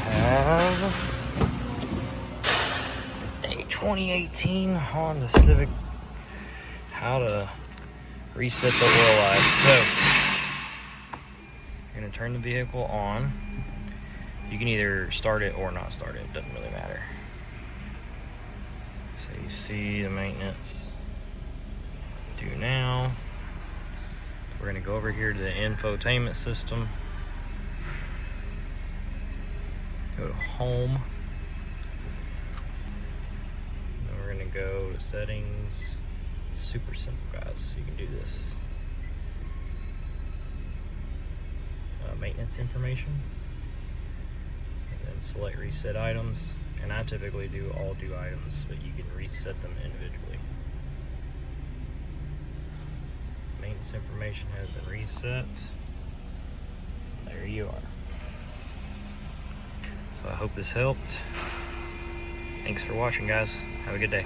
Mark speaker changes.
Speaker 1: have a 2018 Honda Civic. How to reset the oil light. So you're gonna turn the vehicle on. You can either start it or not start it, doesn't really matter. So you see the maintenance do now. We're gonna go over here to the infotainment system. Go to home. Then we're gonna go to settings. Super simple, guys, so you can do this. Maintenance information. And then select reset items. And I typically do all due items, but you can reset them individually. Maintenance information has been reset. There you are. So I hope this helped. Thanks for watching, guys. Have a good day.